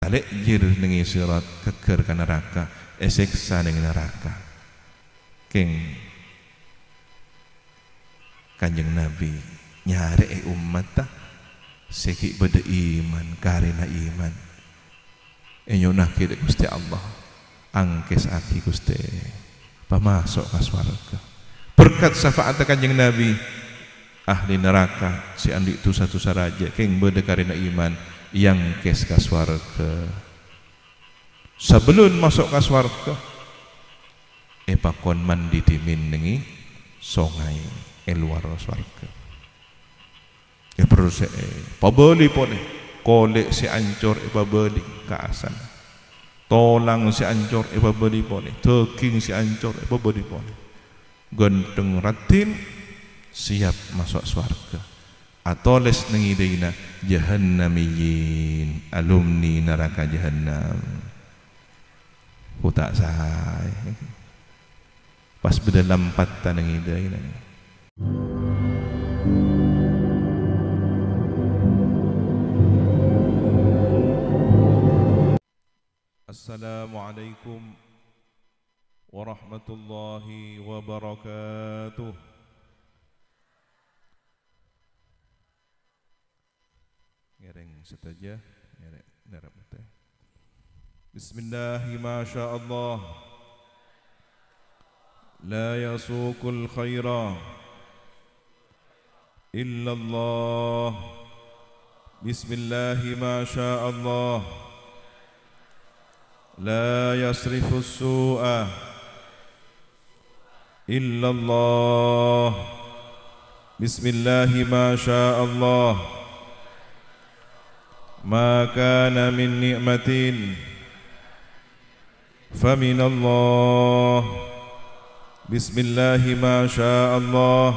Alik jir nengi sirat keker ke neraka, eseksa nengi neraka. Keng Kanjeng Nabi nyare umat ta seki beda iman karena iman. Enyunah kita Gusti Allah angkes aki Gusti pamasok ka swarga. Berkat syafaat Kanjeng Nabi ahli neraka si andi itu satu saraja keng beda karena iman yang kes ka swarga. Sebelum masuk ka swarga pakon mandi dimin nengi songai luar swarga. Perlu pabeli pone kolek si ancor pabeli kaasan. Tolang si ancor pabeli pone, daging si ancor pabeli pone. Ganteng ratin siap masuk swarga. Atoles nengi deina jahannamiyin alumni neraka jahannam. Ku tak say. Pas beda lampatan nengi deina. Assalamualaikum warahmatullahi wabarakatuh. Ngereng saja, ngerep teh. Bismillahi ma sya Allah. La yasuqul khaira illa Allah. Bismillahi ma sya Allah. La yasrifu su'a illa Allah. Bismillahi ma sya Allah. Ma kana min ni'matin famin Allah. Bismillahi ma sya Allah.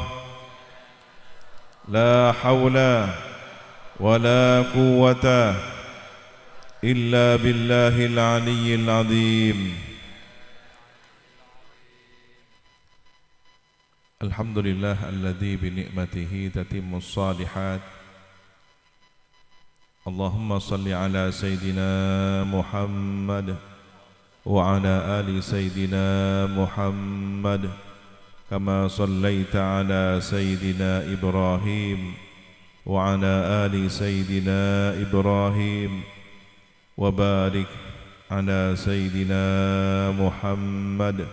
La hawla wa la quwwata illa billahil aliyyil azim. Alhamdulillah alladzi bi ni'matihi tatimmus shalihat. Allahumma salli ala sayyidina Muhammad wa ala ali sayyidina Muhammad kama sallaita ala sayyidina Ibrahim wa ala ali sayyidina Ibrahim wa barik ala sayyidina Muhammad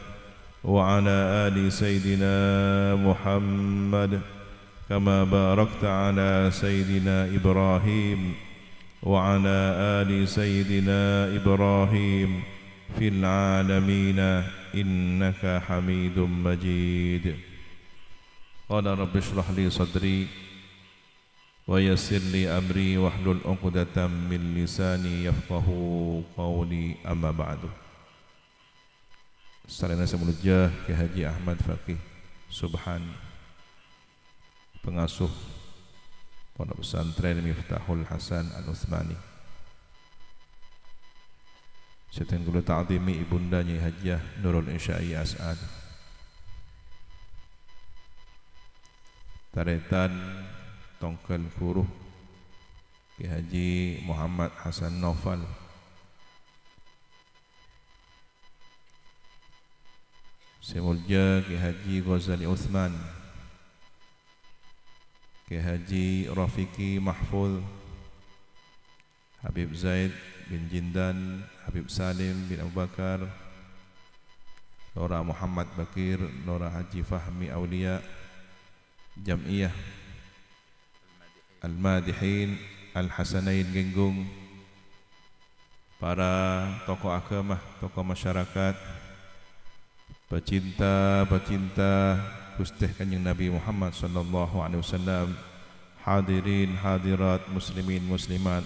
wa ala ali sayyidina Muhammad kama barakta ala sayyidina Ibrahim wa ala ali sayyidina Ibrahim fil alamin innaka Hamidum Majid. Qala rabbi shrah li sadri wa yassir li amri wahlul 'uqdatam min lisani yafqahu qawli, amma ba'du. Salana samulujah Ki Haji Ahmad Faqih Subhan, pengasuh Pondok Pesantren Miftahul Hasan Al-Utsmani. Setan kula ta'zimi ibunda Nyai Hajjah Nurul Insya'i As'ad. Taretan Tongkel Kuruh Ki Haji Muhammad Hasan Naufal. Semulja Ki Haji Ghazali Uthman, Ki Haji Rafiqi Mahfuz, Habib Zaid bin Jindan, Habib Salim bin Abu Bakar, Nora Muhammad Bakir, Nora Haji Fahmi Aulia, Jam'iyah Al-Madihin Al-Hasanain Genggung, para tokoh agama, tokoh masyarakat, pecinta Gusti Kanjeng Nabi Muhammad sallallahu alaihi wasallam, hadirin hadirat muslimin muslimat,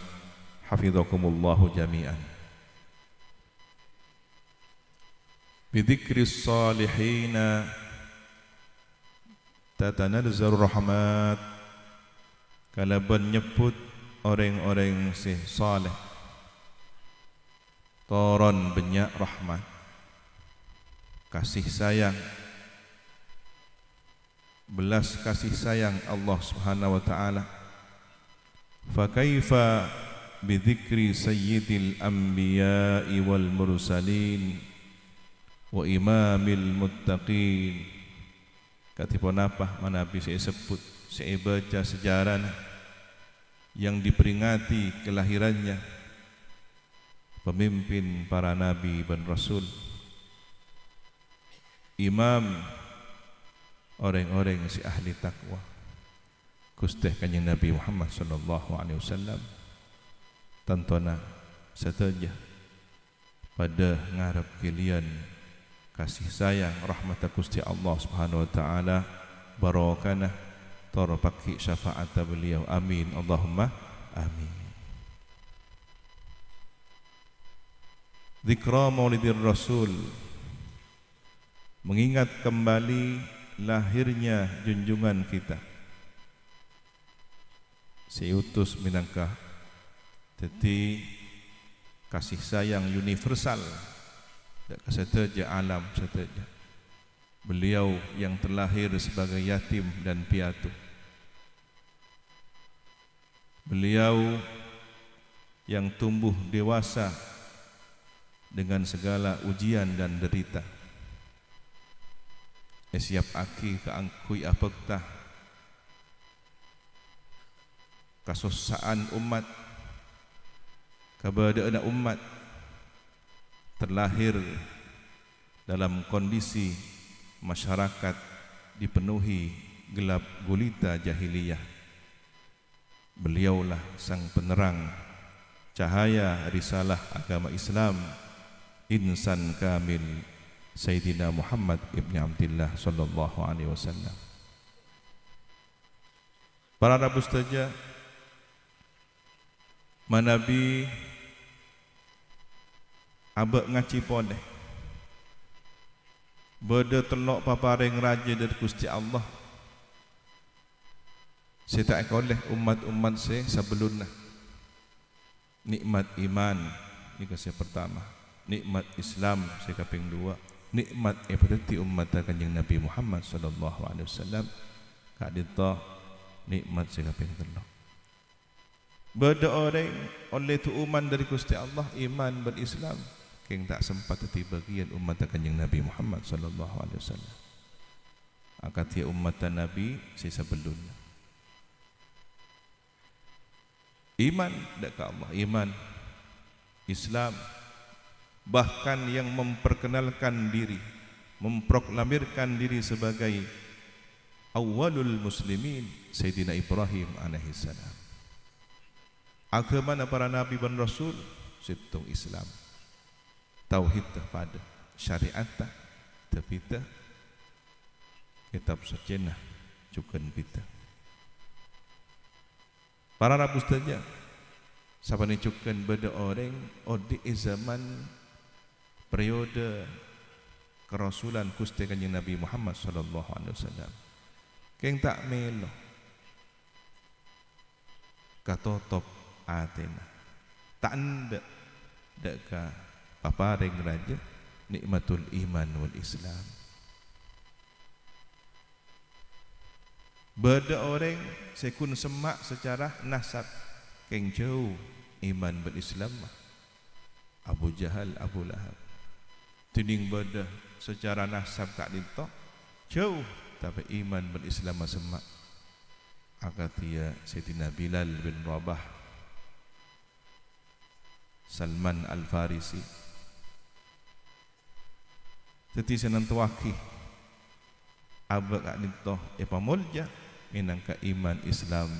hafizakumullahu jami'an. Bidzikris salihina tatanazzalu rahmat. Kalau menyebut orang-orang saleh, turun banyak rahmat, kasih sayang, belas kasih sayang Allah Subhanahu wa taala. Fa kaifa بذكر سيد الأنبياء والمرسلين وإمام المتقين. Katipun apa manabi saya sebut, saya baca sejarah yang diperingati kelahirannya pemimpin para nabi dan rasul, imam orang-orang si ahli takwa, Gusti Kanjeng Nabi Muhammad sallallahu alaihi wasallam. Tantona seteja pada ngarep kalian kasih sayang rahmat Gusti Allah Subhanahu wa taala, barakana tarpaki syafaat beliau, amin Allahumma amin. Zikra Maulidir Rasul, mengingat kembali lahirnya junjungan kita, seutus minangka jadi kasih sayang universal dak keseteja alam seteja. Beliau yang terlahir sebagai yatim dan piatu, beliau yang tumbuh dewasa dengan segala ujian dan derita. Siap aki keangkui apakah kasusaan umat, keberadaan umat terlahir dalam kondisi masyarakat dipenuhi gelap gulita jahiliyah. Beliaulah sang penerang cahaya risalah agama Islam, insan kamil Sayyidina Muhammad ibn Abdullah sallallahu alaihi wasallam. Para Nabi saja manabi abak ngaci podeh beda telok paparing raja dari Gusti Allah. Saya tak oleh umat-umat saya sebelumnya nikmat iman ini kasih pertama, nikmat Islam saya kaping dua, nikmat ibadah umat Kanjeng Nabi Muhammad sallallahu alaihi wasallam kadita nikmat saya kaping telu. Beda orang oleh tu umat dari Gusti Allah iman berislam keng tak sempat ti bagian umat Kanjeng Nabi Muhammad sallallahu alaihi wasallam. Akat ya umat Nabi sisa sebelumnya. Iman dak ka Allah, iman Islam, bahkan yang memperkenalkan diri, memproklamirkan diri sebagai awalul muslimin Sayyidina Ibrahim alaihi salam. Agama para nabi dan rasul situng Islam, tauhid pada syariat tepita kitab sejenah cukan kita. Para nabi saja sabani cukan beda orang di zaman periode kerasulan Gusti Kanjeng Nabi Muhammad sallallahu alaihi wasallam. Keng tak melo katotop atena tak anda deka paparing raja nikmatul iman wal Islam. Beda orang sekun semak secara nasab keng jauh iman berislam Abu Jahal, Abu Lahab. Tiding beda secara nasab kak dinto jauh tapi iman berislam semak akatia Sayyidina Bilal bin Rabah, Salman Al-Farisi. Teti senantuaki abak kak dinto epamulja minangka iman Islam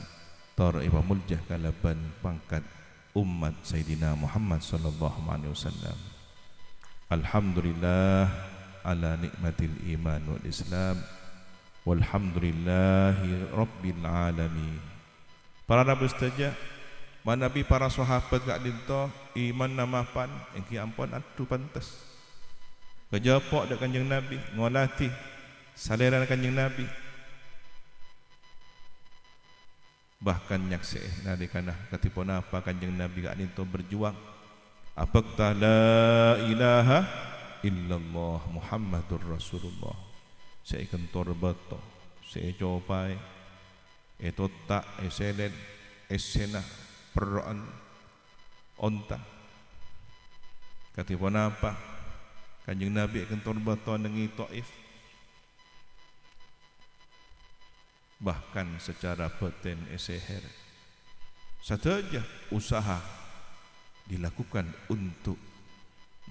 tor epamulja kalaban pangkat umat Sayyidina Muhammad sallallahu alaihi wasallam. Alhamdulillah ala nikmatil iman wal Islam, walhamdulillahi rabbil alamin. Para nabi saja manabi para sahabat gak dinto iman namapan engki ampun adu pantas kejapok dak Kanjeng Nabi ngolati saliran Kanjeng Nabi, bahkan nyaksi nadikana katipun apa Kanjeng Nabi gak dinto berjuang apakah la ilaha illallah Muhammadur Rasulullah. Saya kentor beto, saya cobai, tak eselen, esena peran, onta. Katipun apa? Kanjeng Nabi akan turbaton nengi Taif. Bahkan secara batin seher saja usaha dilakukan untuk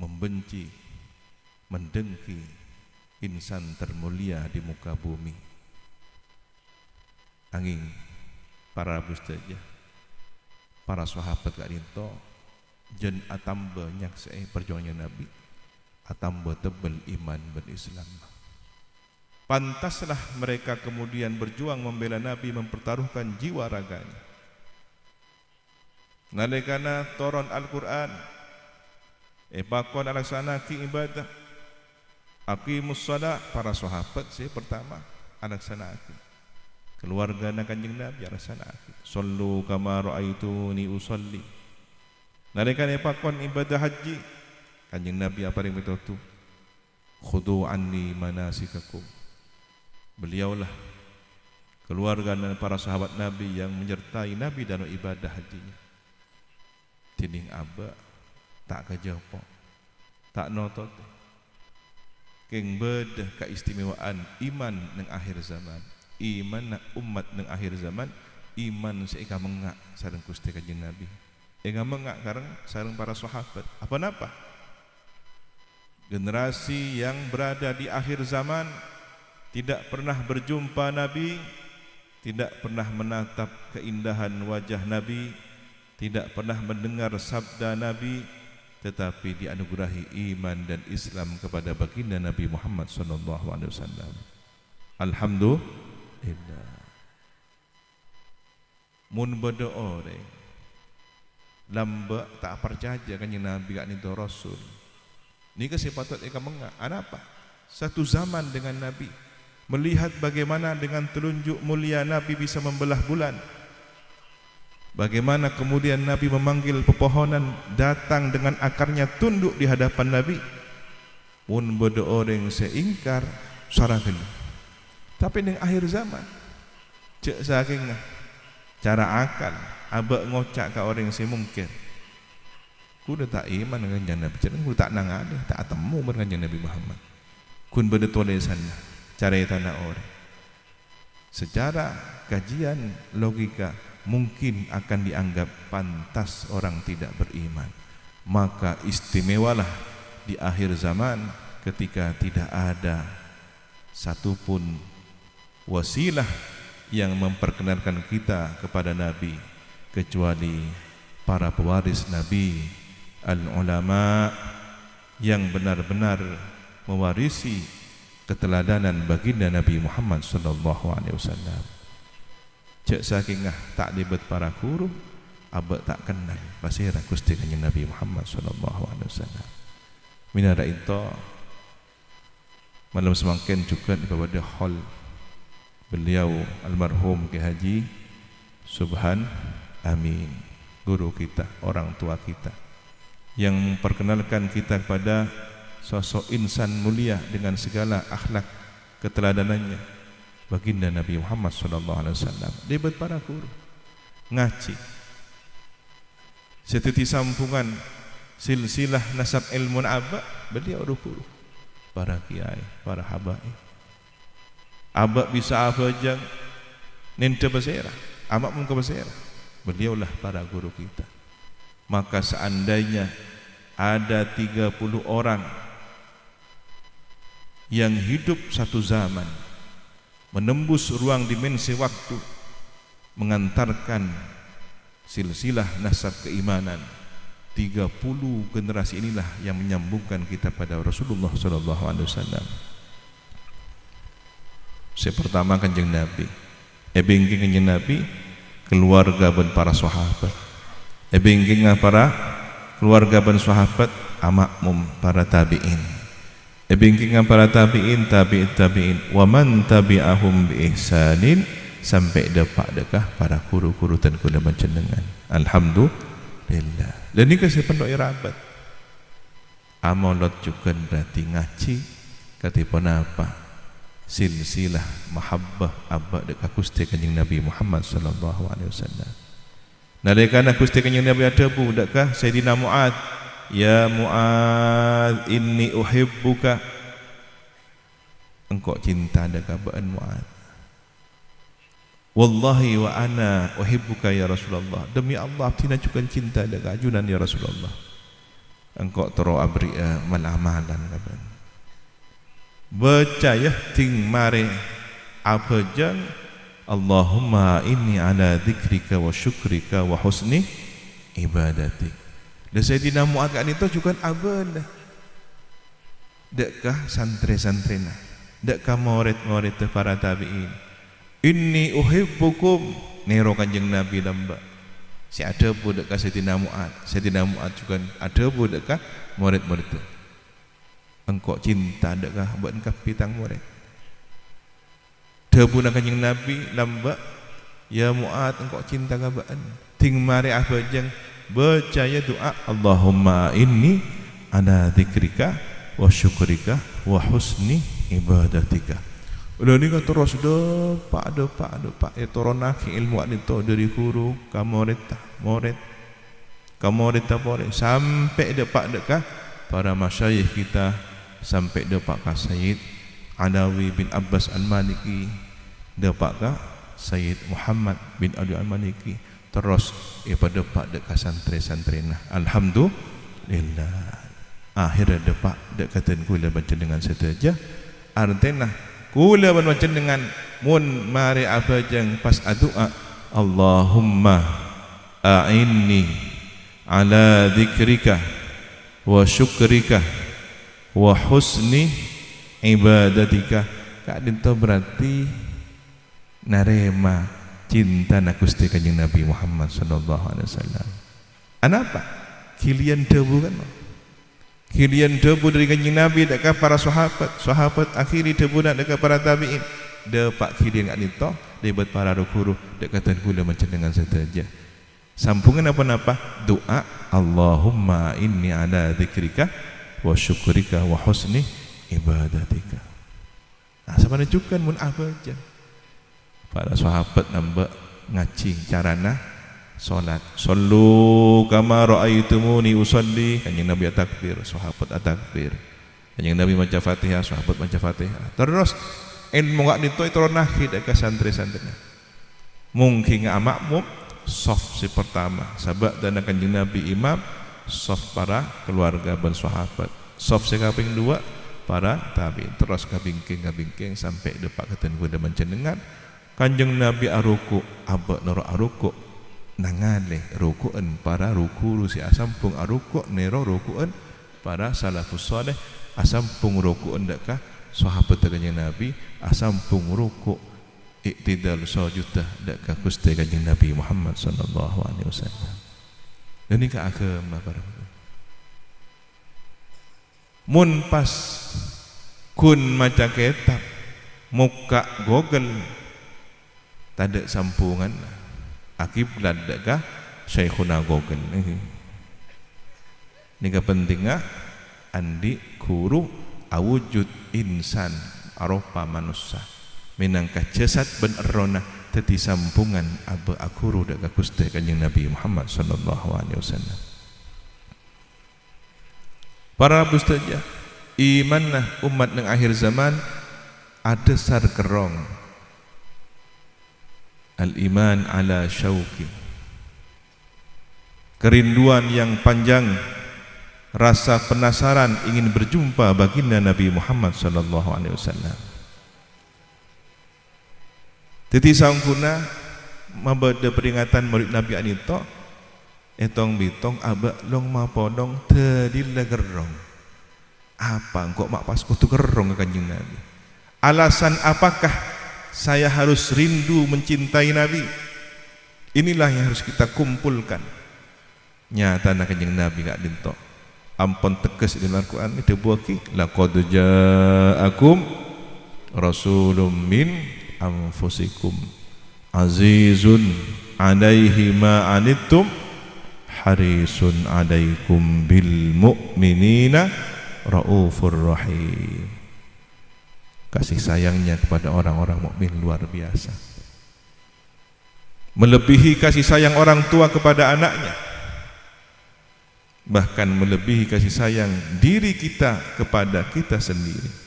membenci, mendengki insan termulia di muka bumi. Angin para bustaja, para sahabat kak dinto jen atamba nyaksai perjuangannya Nabi, atamba tebel iman berislam. Pantaslah mereka kemudian berjuang membela Nabi, mempertaruhkan jiwa raganya. Nalikana turun Al-Quran, pakon alaksanaki ibadah, aqimus shalah, para sahabat saya pertama alaksanaki. Keluarga Kanjeng Nabi alaksanaki. Sallu kama ra'aituni usalli. Nalikana pakon ibadah haji, Kanjeng Nabi apa yang betul? Khudu anni manasikakum. Beliaulah keluarga dan para sahabat Nabi yang menyertai Nabi dalam ibadah hajinya. Tining aba tak kejauh, tak notot. Keng bedah keistimewaan iman neng akhir zaman, iman umat neng akhir zaman, iman seika mengak sareng Gusti Kanjeng Nabi. Ega mengak kareng sareng para sahabat. Apa napa? Generasi yang berada di akhir zaman tidak pernah berjumpa Nabi, tidak pernah menatap keindahan wajah Nabi, tidak pernah mendengar sabda Nabi, tetapi dianugerahi iman dan Islam kepada baginda Nabi Muhammad SAW. Alhamdulillah. Mun berdoa lamba tak percaya kanjeng Nabi kak itu Rasul. Ini kesempatan eka mengak. Apa? Satu zaman dengan Nabi, melihat bagaimana dengan telunjuk mulia Nabi bisa membelah bulan. Bagaimana kemudian Nabi memanggil pepohonan datang dengan akarnya tunduk di hadapan Nabi. Mun berdoa yang seingkar sarakan. Tapi di akhir zaman cek saking cara akal abak ngocak ke orang yang semungkir. Kuda tak iman dengan Nabi, jangan kuda tak nangade, tak temu dengan Nabi Muhammad. Kun berdoa di sana, cara tanah orang. Secara kajian logika mungkin akan dianggap pantas orang tidak beriman. Maka istimewalah di akhir zaman ketika tidak ada satupun wasilah yang memperkenalkan kita kepada Nabi kecuali para pewaris Nabi, al-ulama yang benar-benar mewarisi keteladanan baginda Nabi Muhammad SAW. Cek saking tak libat para guru, abak tak kenal pasira Gusti Kanjeng Nabi Muhammad SAW. Minara itu malam semakin juga kepada hal beliau almarhum Ki Haji Subhan Amin, guru kita, orang tua kita, yang memperkenalkan kita kepada sosok insan mulia dengan segala akhlak keteladanannya, baginda Nabi Muhammad SAW. Debat para guru ngaji setiti sampungan silsilah nasab ilmu abak, beliau guru para kiai, para habaib. Abak bisa apa aja nente besera, amak muka besera, beliaulah para guru kita. Maka seandainya ada 30 orang yang hidup satu zaman, menembus ruang dimensi waktu, mengantarkan silsilah nasab keimanan, 30 generasi inilah yang menyambungkan kita pada Rasulullah SAW. Pertama Kanjeng Nabi, ebengking Kanjeng Nabi, keluarga dan para sahabat. Ebengking para keluarga dan sahabat, amakmum para tabi'in. Ebengking para tabi'in, tabi'in, wa man tabi'ahum bi ihsanin, sampai depak dekah para guru-guru dan kuda mencendengan. Alhamdulillah. Dan ini kasih pendok irabat. Amolot juga berarti ngaji katipun apa? Silsilah mahabbah abad dekat Gusti Kanjeng Nabi Muhammad SAW. Nalikana Gusti Kanjeng Nabi ada budakkah Sayyidina Mu'ad, ya Mu'ad inni uhibbuka, engkau cinta adakah ba'an Mu'ad? Wallahi wa ana uhibbuka ya Rasulullah, demi Allah tina juga cinta adakah ajunan ya Rasulullah. Engkau tero abri'a mal amalan kapan baca ya ting mare apa jang Allahumma inni ala dzikrika wa syukrika wa husni ibadatik. Dan Sayyidina Mu'ad kan itu juga abad dekkah santri-santrina, dekkah murid-murid para tabi'in. Inni uhibbukum nero Kanjeng Nabi lamba. Si ada pun dekkah Sayyidina Mu'ad. Sayyidina Mu'ad juga ada pun dekkah murid-murid itu. Engkau cinta dekkah buat engkau pitang murid. Debu nak Kanjeng Nabi lamba, ya Mu'ad engkau cinta kabaan. Ting mari apa jeng baca ya doa Allahumma inni ala dzikrika wa syukrika wa husni ibadatika. Udah ni kata terus depak ya toronaki ilmu itu dari guru kamurid sampai depak dekah para masyayikh kita, sampai depak ka Sayyid Alawi bin Abbas Al-Maliki, depak ka Sayyid Muhammad bin Ali Al-Maliki, terus pada depak dekat santri-santrina. Alhamdulillah. Akhirnya depak dekatan kula baca dengan sedaja. Artinya kula baca dengan mun mari apa jang pas doa Allahumma a'inni ala dzikrika wa syukrika wa husni ibadatika. Kak dinto berarti narema cinta na Gusti Kanjeng Nabi Muhammad sallallahu alaihi wasallam. Anapa? Kilian debu kan? Kilian debu dari Kanjeng Nabi dekat para sahabat akhiri debu nak dekat para tabi'in. Depak kilian kat dinto debat para guru dekatan kula macam dengan saja. Sampungan apa-apa doa Allahumma inni ala dzikrika wa syukrika wa husni ibadatika. Nah, sebenarnya juga mun apa aja. Para sahabat nambah ngaji carana salat. Sallu kama raaitumuni usolli. Kanjeng Nabi takbir, sahabat takbir. Kanjeng Nabi baca Fatihah, sahabat baca Fatihah. Terus ilmu gak dito itu nahi dekat santri-santrinya. Mungkin ngak makmum soft si pertama sahabat dan Kanjeng Nabi imam, soft para keluarga dan sahabat, soft si kaping dua para tabi'in, terus kabingking sampai depak keten kuda mencendengan Kanjeng Nabi aruku abak nero aruku nangale rukuan para ruku si asampung aruku nero rukuan para salafus saleh asampung rukuan dekah sahabat Kanjeng Nabi asampung ruku iktidal sajudah dekah Gusti Kanjeng Nabi Muhammad sallallahu alaihi wasallam. Dan ini keagama para mun pas kun maca kitab muka Google tada sampungan akiblat dekah Syekhuna Google ini kepentingan andi guru awujud insan aropa manusia minangka jasad ben erona tadi sampungan aba akuru dekat Gusti Kanjeng Nabi Muhammad sallallahu alaihi wasallam. Para bustaja imanlah umat nang akhir zaman ada sar kerong al-iman ala syauqi, kerinduan yang panjang, rasa penasaran ingin berjumpa baginda Nabi Muhammad sallallahu alaihi wasallam. Titi sangkuna mabada peringatan murid Nabi anito etong bitong abak long mapodong tedil gerong. Apa engkau mak pas kutu gerong ke Kanjeng Nabi? Alasan apakah saya harus rindu mencintai Nabi? Inilah yang harus kita kumpulkan. Nyata nak Kanjeng Nabi gak dinto. Ampun tegas di dalam Al-Quran itu buaki laqad ja'akum rasulun min anfusikum azizun alaihi ma anittum harisun alaikum bil mu'minina raufur rahim. Kasih sayangnya kepada orang-orang mukmin luar biasa. melebihi kasih sayang orang tua kepada anaknya, bahkan melebihi kasih sayang diri kita kepada kita sendiri.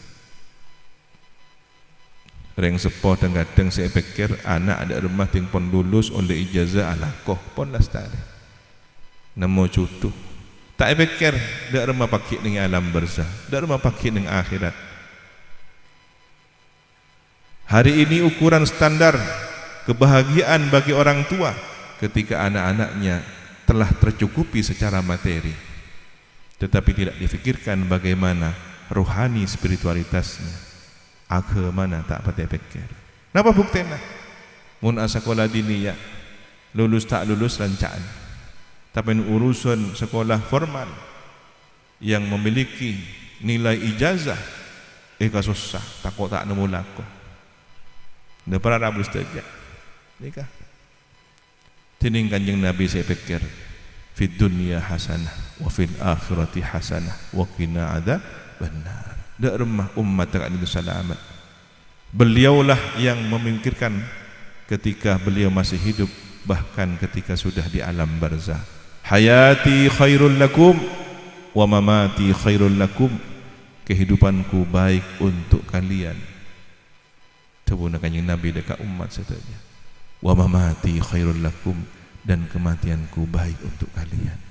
Reng sepo kadang saya pikir anak ada rumah ting pon lulus oleh ijazah alakoh pon lastari namo cutu tak pikir dak rumah pakai dengan alam barzah, dak rumah pakai dengan akhirat. Hari ini ukuran standar kebahagiaan bagi orang tua ketika anak-anaknya telah tercukupi secara materi, tetapi tidak difikirkan bagaimana rohani spiritualitasnya. Mana tak pati pikir. Napa buktena? Mun sekolah diniyah lulus tak lulus rancaan. Tapi urusan sekolah formal yang memiliki nilai ijazah susah, takut tak nemu lako. Nda pernah rabu saja. Nikah. Tining Kanjeng Nabi saya pikir fid dunya hasanah wa fil akhirati hasanah wa qina adzabannar. Dak rumah umat tak ada selamat. Beliaulah yang memikirkan ketika beliau masih hidup, bahkan ketika sudah di alam barzah. Hayati khairul lakum wa mamati khairul lakum. Kehidupanku baik untuk kalian. Tebuna Kanjeng Nabi dekat umat saja. Wa mamati khairul lakum, dan kematianku baik untuk kalian.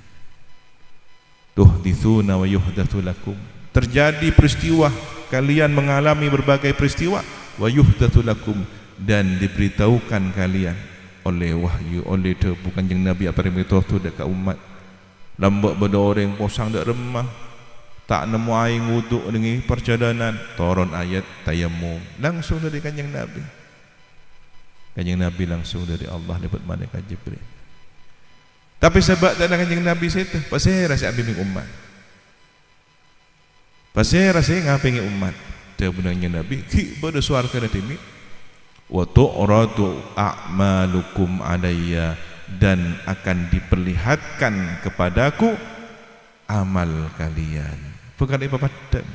Tuhditsuna wa yuhdatsu lakum. Terjadi peristiwa, kalian mengalami berbagai peristiwa, wa yuhdatsu lakum, dan diberitahukan kalian oleh wahyu, oleh bukan Kanjeng Nabi apa yang itu dekat umat. Lambak berdoreng posang dak remah, tak nemu air wuduk dengan perjalanan, turun ayat tayammum langsung dari Kanjeng Nabi. Kanjeng Nabi langsung dari Allah dapat malaikat Jibril. Tapi sebab tak ada Kanjeng Nabi situ, pasal rasa bimbing umat. Pasal rasa ngapingi umat. Dia benarnya Nabi ki pada suarga datimi wa tu'ratu a'malukum alayya, dan akan diperlihatkan kepadaku amal kalian. Bukan ipa padan.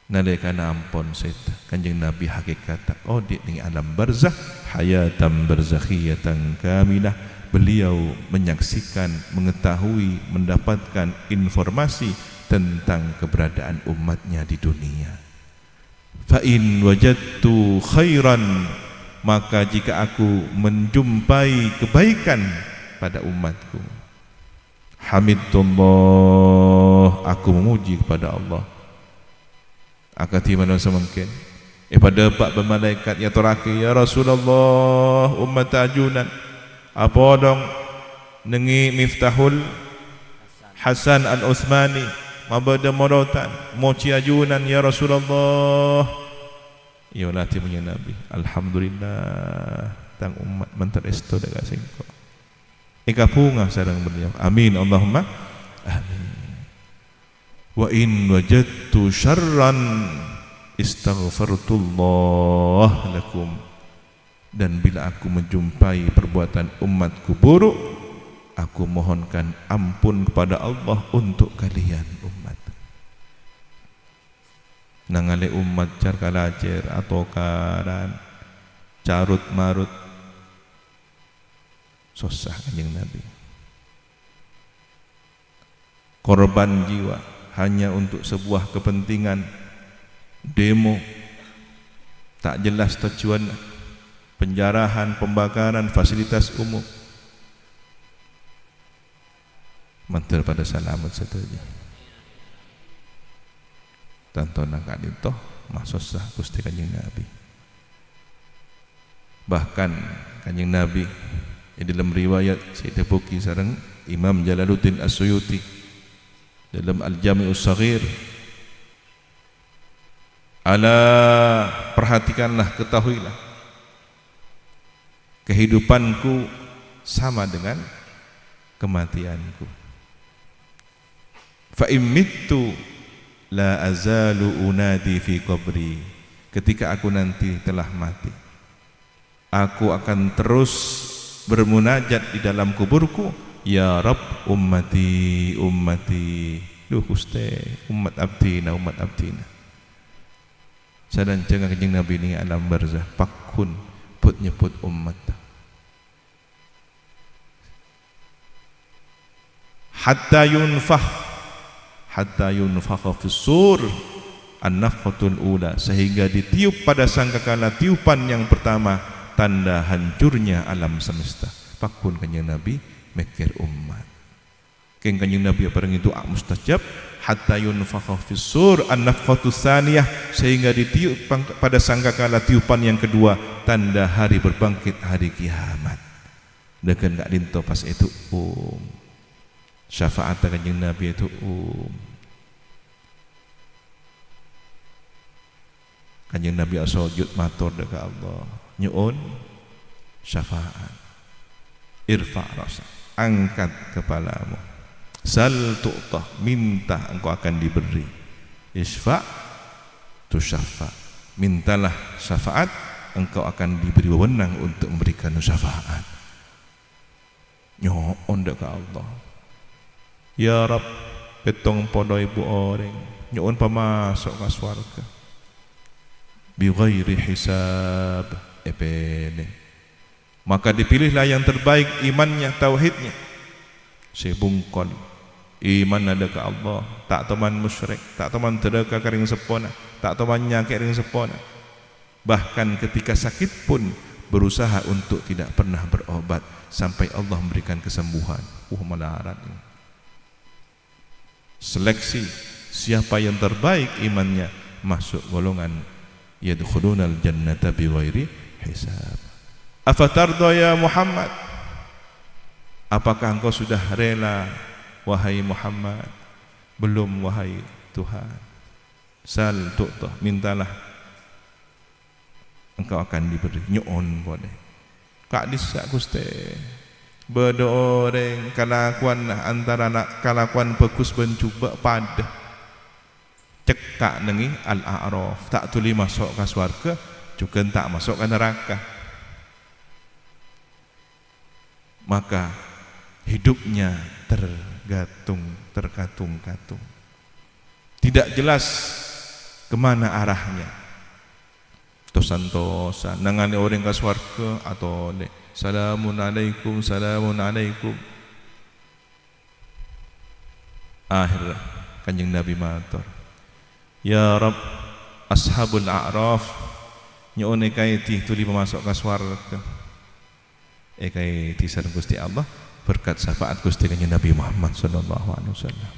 Nalekana ampun seta Kanjeng Nabi hakikat audit ning alam barzah hayatan barzakhiyatan kamilah. Beliau menyaksikan, mengetahui, mendapatkan informasi tentang keberadaan umatnya di dunia. Fa in wajadtu khairan, maka jika aku menjumpai kebaikan pada umatku, hamidullah, aku memuji kepada Allah. Akati mana semungkin pada pak bermalaikat ya terakhir, ya Rasulullah umat ajunan apa dong nengi Miftahul Hasan Al-Utsmani mabada morotan moci ajunan ya Rasulullah. Ya lati punya Nabi, alhamdulillah tang umat menteresto dekat singko ika punga sareng beliau, amin Allahumma amin. Wa in wajadtu syarran istaghfartullah lakum, dan bila aku menjumpai perbuatan umatku buruk, aku mohonkan ampun kepada Allah untuk kalian umat. Nangale umat car kalajer atau karan carut marut susah Kanjeng Nabi. Korban jiwa hanya untuk sebuah kepentingan demo tak jelas tujuan, penjarahan, pembakaran fasilitas umum. Mantir pada salamat saja. Tantona kadito masusah Gusti Kanjeng Nabi. Bahkan Kanjeng Nabi dalam riwayat saya tepuki sareng Imam Jalaluddin As-Suyuti dalam Al-Jami'us Shaghir, ala perhatikanlah, ketahuilah kehidupanku sama dengan kematianku. Fa immittu la azalu unadi fi qabri, ketika aku nanti telah mati, aku akan terus bermunajat di dalam kuburku, ya Rabb ummati ummati, duh Gusti umat abdina umat abdina. Sadan cengang Kanjeng Nabi ni alam barzah pakun put nyebut umat. hatta yunfakh fis sur an-nafkhatul ula, sehingga ditiup pada sangkakala tiupan yang pertama, tanda hancurnya alam semesta. Pakun kanjeng Nabi mikir umat. Keng kanjeng Nabi bareng itu mustajab, hatta yunfakha fis sur an-nafkhatus tsaniyah, sehingga ditiup pada sangkakala tiupan yang kedua, tanda hari berbangkit, hari kiamat. Dengan gak dinto pas itu syafaat kanjeng Nabi itu kanjeng Nabi asojud matur dekat Allah, nyuun syafaat, irfa rasa, angkat kepalamu, sal tu'tah, minta engkau akan diberi, isfa tusyaffa, mintalah syafaat, engkau akan diberi wewenang untuk memberikan syafaat. Nyuun dekat Allah, ya Rab, betong podo ibu orang, nyuun pamasok ke swarga bi ghairi hisab, maka dipilihlah yang terbaik imannya, tauhidnya, sebungkol iman ada ke Allah, tak teman musyrik, tak teman teraka kering sepona, tak teman nyakit kering sepona, bahkan ketika sakit pun berusaha untuk tidak pernah berobat sampai Allah memberikan kesembuhan. Melarat ini. Seleksi siapa yang terbaik imannya, masuk golongan yadkhulunal jannata bighairi hisab. Afatarda ya Muhammad, apakah engkau sudah rela wahai Muhammad? Belum wahai Tuhan. Sal tu'tah, mintalah engkau akan diberi. Nyuun boleh kak disak Gusti bedoreng kalakuan antara nak kalakuan bagus bencuba pada cekak nengi al-a'raf, tak tuli masuk ke swarga, juga tak masuk ke neraka. Maka hidupnya terkatung-katung, tidak jelas kemana arahnya. Tosan-tosan nangani orang ke swarga atau salamun alaikum, salamun alaikum. Akhirnya kanjeng Nabi matur, ya Rab, ashabul a'raf nyone kai ti tuli masuk ke swarga, kai ti sareng Gusti Allah berkat syafaat Gusti kanjeng Nabi Muhammad sallallahu alaihi wasallam.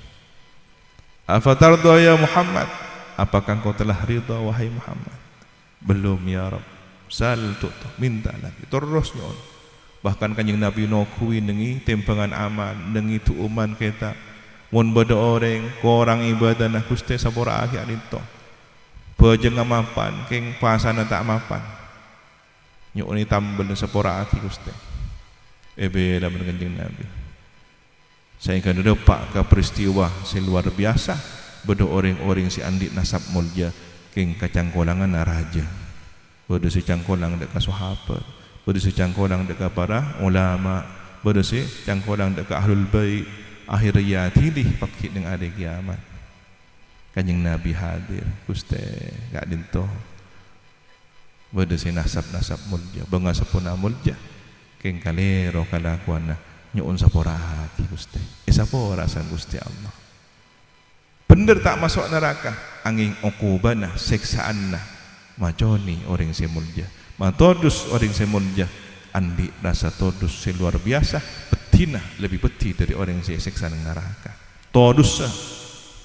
Afatarda ya Muhammad, apakah engkau telah ridha wahai Muhammad? Belum ya Rab. Sal tu'tah, minta lagi terus nyon. Bahkan kanjeng Nabi nokui nengi tempangan aman nengi tuuman kita mun beda orang korang ibadah nah Gusti sapora akhir itu bejeng mapan keng pasana tak mapan nyuk ni tambel sapora akhir Gusti beda dengan kanjeng Nabi. Saya kan depak ke peristiwa luar biasa beda orang-orang si andit nasab mulja keng kacangkolangan raja beda si cangkolang dekat sahabat, beda si cangkolang dekat para ulama, beda si cangkolang dekat ahlul bait. Akhirnya tilih pakit dengan ada kiamat. Kanjeng Nabi hadir, Gusti gak dinto. Beda si nasab-nasab mulja, bangga sepuna mulja. Keng kalero kalakuana nyuun sapora hati Gusti. Sapora san Gusti Allah. Bener tak masuk neraka, angin ukubana, seksaanna. Maconi orang si mulja, matodus orang si mulja. Andi rasa todus si luar biasa. Betina lebih peti dari orang yang seksa neraka. Todusah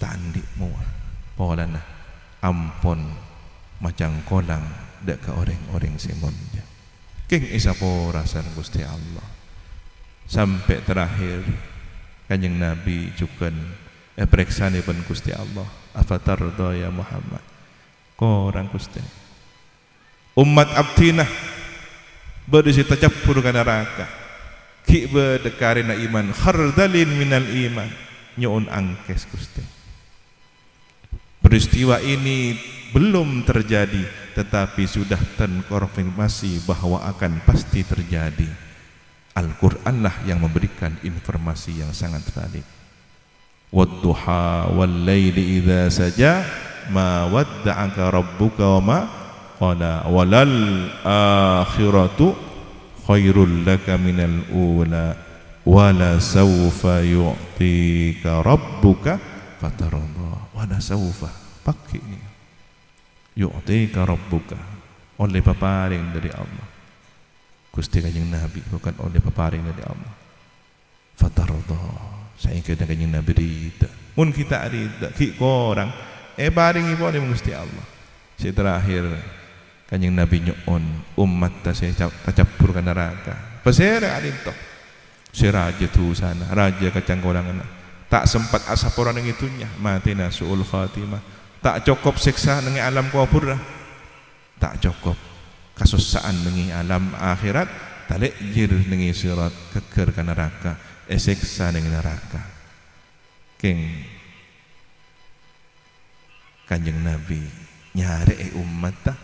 tandi mua polana ampon macam kolang dek ke orang-orang semonja. King isapora san Gusti Allah. Sampai terakhir kanjeng Nabi cukan preksane pun Gusti Allah. Afatarda ya Muhammad, korang Gusti umat abdinah berisi tercampur ke neraka. Kiba dekarina iman khardalin minal iman nyuun angkes Gusti. Peristiwa ini belum terjadi tetapi sudah terkonfirmasi bahwa akan pasti terjadi. Al-Qur'an lah yang memberikan informasi yang sangat valid. Wadduha wal laili idza saja ma wadda'aka rabbuka wa ma qala walal akhiratu khairul laka minal ula wala sawfa yu'tika rabbuka fatarda. Wala sawfa pakai ini, yu'tika rabbuka, oleh peparing dari Allah Gusti Kanjeng Nabi, bukan oleh peparing dari Allah. Fatarda, saya ingin Kanjeng Nabi rida, mun kita rida ki korang paringi boleh Gusti Allah. Si terakhir Kanjeng Nabi nyuun umat ta saya tacappur ke neraka. Pasera alinto. Si raja tu sana, raja kacangkolangan. Tak sempat asaporan ng itunya, mati na suul khatimah. Tak cukup siksa ng alam kubur. Tak cukup kasusaan ng alam akhirat, talikjir ng sirat keker ke neraka, siksa ng neraka. King Kanjeng Nabi nyari umat ta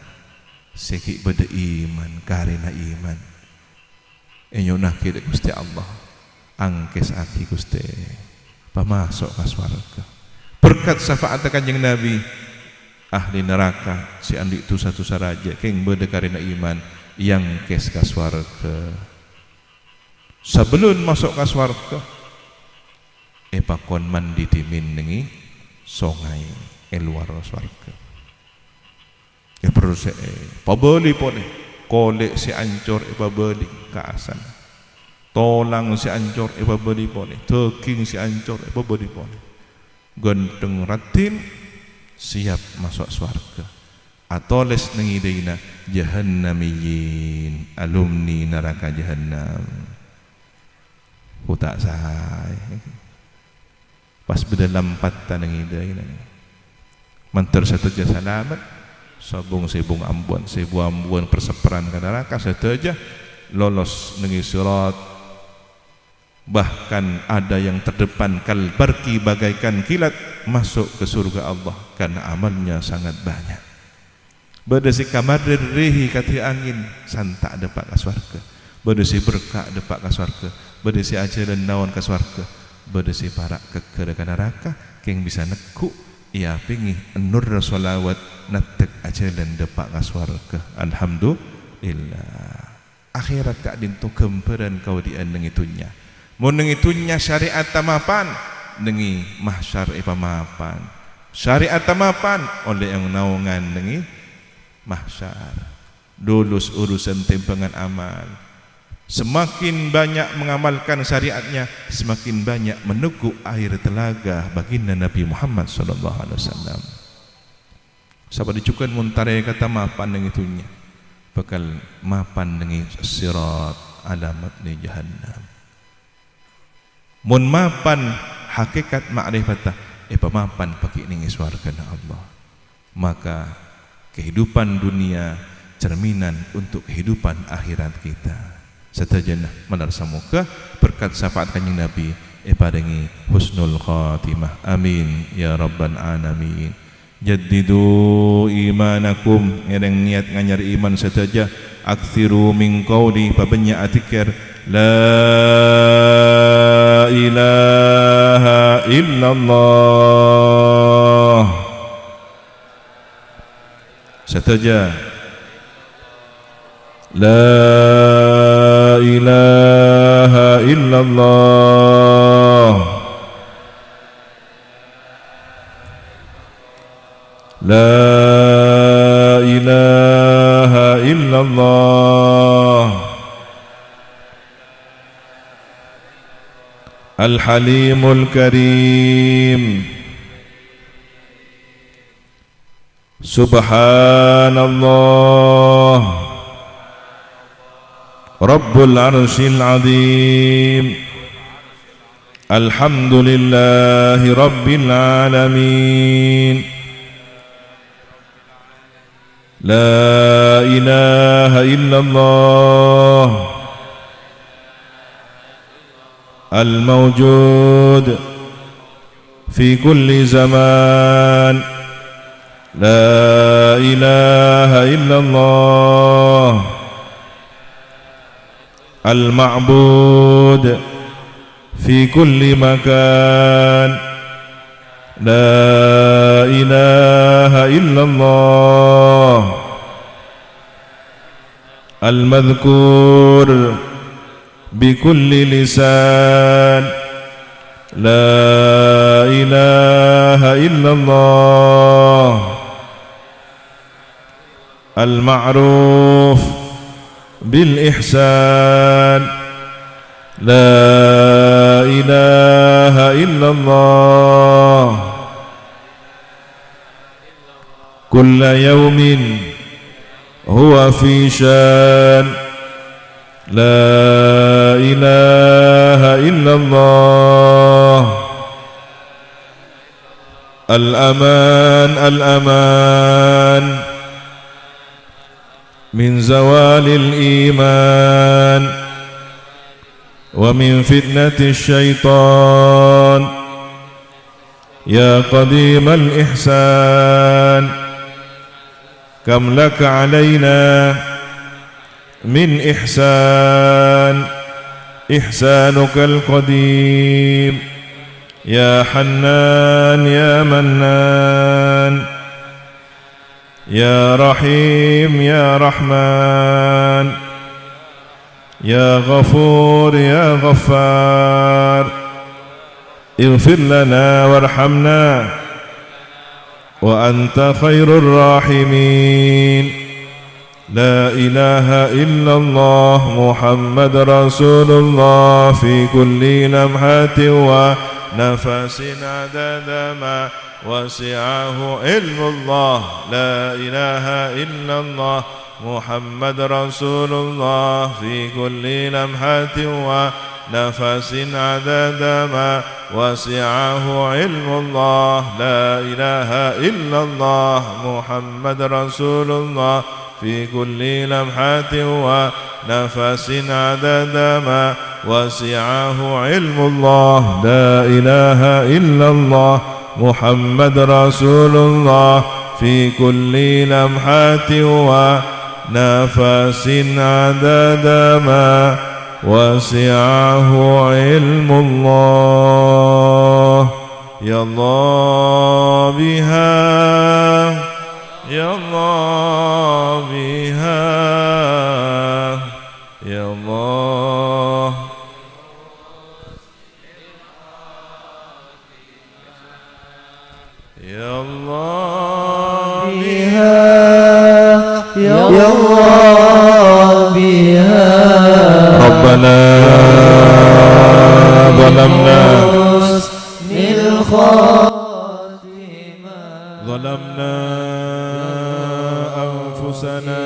seki beda iman karena iman enyo nakir Gusti Allah angkes ati Gusti pamasok ka swarga berkat syafaat Kanjeng Nabi. Ahli neraka si andi tu satu saraja king beda karena iman yang kes ka swarga. Sebelum masuk ka swarga pakon mandi dimin nengi songai luar swarga. Perlu pabeli boleh kolek si ancor pabeli ke asan, tolang si ancor pabeli boleh, teking si ancor pabeli boleh, ganteng ratin siap masuk swarga. Atoles nengidaina jahannamiyin, alumni neraka jahannam. Kutak say pas bedalam patta nengidaina mantar sateja salamat sabung sebung ambuan perseperan ke neraka sateja lolos nengi sirat, bahkan ada yang terdepan kalbarki bagaikan kilat masuk ke surga Allah karena amalnya sangat banyak. Berdasi kamar rihi kati angin santak depak ke swarga, berdasi berkah depak ke swarga, berdasi ajaran naon ke swarga, berdasi parak keker ke neraka keng bisa nekuk ia pingi nur salawat natek ajalan depak ke swarga. Alhamdulillah. Akhirat tak dintu kemperan kau diandeng itunya. Mun itunya syariat tamapan nengi mahsyar pamapan. Syariat tamapan oleh yang naungan nengi mahsyar. Lulus urusan timbangan amal. Semakin banyak mengamalkan syariatnya, semakin banyak meneguk air telaga baginda Nabi Muhammad sallallahu alaihi wasallam. Sahabat dicukan muntare kata mapan dengan itunya, bakal mapan dengan sirat alamat ni jahannam. Mun mapan hakikat ma'rifatah pemapan pakai ning swarga Allah. Maka kehidupan dunia cerminan untuk kehidupan akhirat kita. Setajana madarsa muka berkat syafaat Kanjeng Nabi paringi husnul khatimah. Amin ya rabbal alamin. Jaddidu imanakum, ngereng niat nganyar iman setaja. Aktsiru min qawli, pabanya atikir la ilaha illallah setaja. La ilaha illallah, la ilaha illallah. Al-Halimul Karim, Subhanallah Rabbul Arshil Azim. Alhamdulillahi Rabbil Alamin. La ilaha illallah Al-Mawjud fi kulli zaman. La ilaha illallah Al-Ma'bud fi kulli makan. La ilaha illallah Al-Madhkur بكل لسان لا إله إلا الله المعروف بالإحسان لا إله إلا الله كل يوم هو في شان لا إله إلا الله الأمان الأمان من زوال الإيمان ومن فتنة الشيطان يا قديم الإحسان كم لك علينا من إحسان إحسانك القديم يا حنان يا منان يا رحيم يا رحمن يا غفور يا غفار اغفر لنا وارحمنا وأنت خير الراحمين لا إله إلا الله محمد رسول الله في كل لمحة ونفس عدد ما وسعه علم الله لا إله إلا الله محمد رسول الله في كل لمحة ونفس عدد ما وسعه علم الله لا إله إلا الله محمد رسول الله في كل لمحة ونفس عدد ما وسعه علم الله لا إله إلا الله محمد رسول الله في كل لمحة ونفس عدد ما وسعه علم الله يا الله بها يا الله بها يا الله يا الله بها يا الله بها ربنا ظلمنا ظلمنا أنفسنا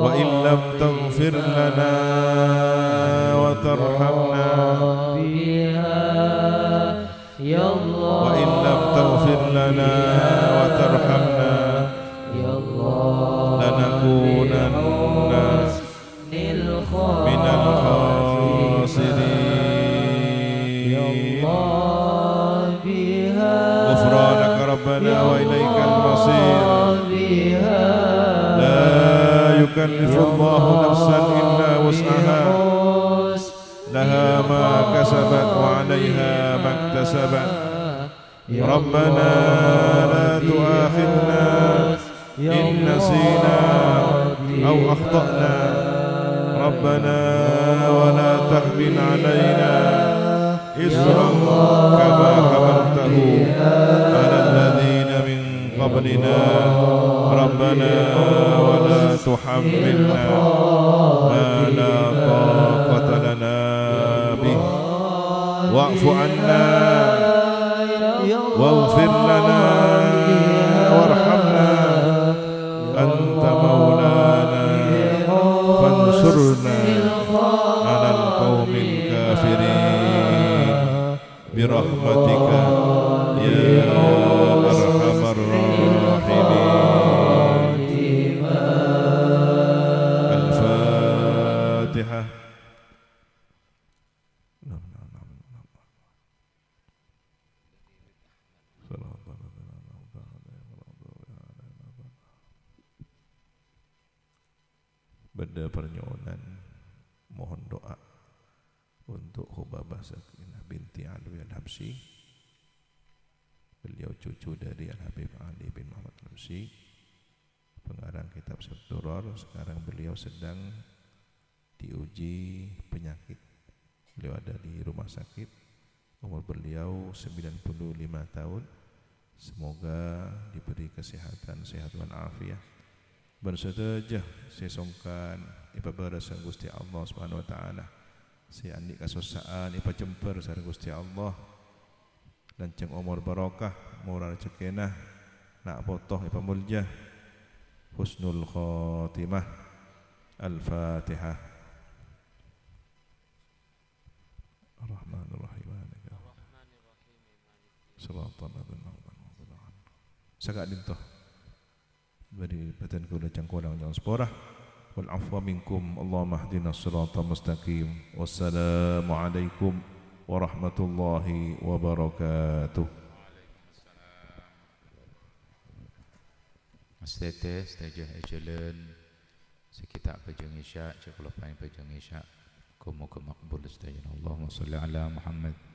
وإن لم تغفر لنا وترحمنا وإن لم تغفر لنا وترحمنا لنكونن من الخاسرين غفرانك ربنا وإليك المصير لا يكلف الله نفسا إلا وسعها لها ما كسبت وعليها ما اكتسبت ربنا لا تؤاخذنا إن نسينا أو أخطأنا ربنا ولا تحمل علينا إصرا كما حملته على الذين من قبلنا ربنا ولا تحملنا ما لا طاقة لنا به واعف عنا واغفر لنا وارحمنا أنت مولانا فانصرنا على القوم الكافرين برحمتك يا أرحم الراحمين الفاتحة Benda permohonan mohon doa untuk Hubabah Sakinah binti Alwi Al-Habsyi, beliau cucu dari Al-Habib Ali bin Muhammad Al-Habsyi, pengarang kitab Sabturar. Sekarang beliau sedang diuji penyakit. Beliau ada di rumah sakit, umur beliau 95 tahun. Semoga diberi kesehatan, sehat dan afiat. Bersedejah saya songkan ipa barasan Gusti Allah Subhanahu wa taala. Saya andik kasusaan ipa jemper sareng Gusti Allah. Lanceng umur barokah, murah rezekinah, nak botoh ipa muljah. Husnul khatimah. Al-Fatihah. Ar-Rahmanir-Rahim. Salatul Sagak dintoh beri badan kau dah cangkorang jangan seporah. Wal afwa minkum. Allahumma hdina siratal mustaqim. Wassalamualaikum warahmatullahi wabarakatuh. Mesti stajah jalan sekitar pejang isyak, cakap lepas pejang isyak. Kau mau ke makbul stajah. Allahumma salli ala Muhammad.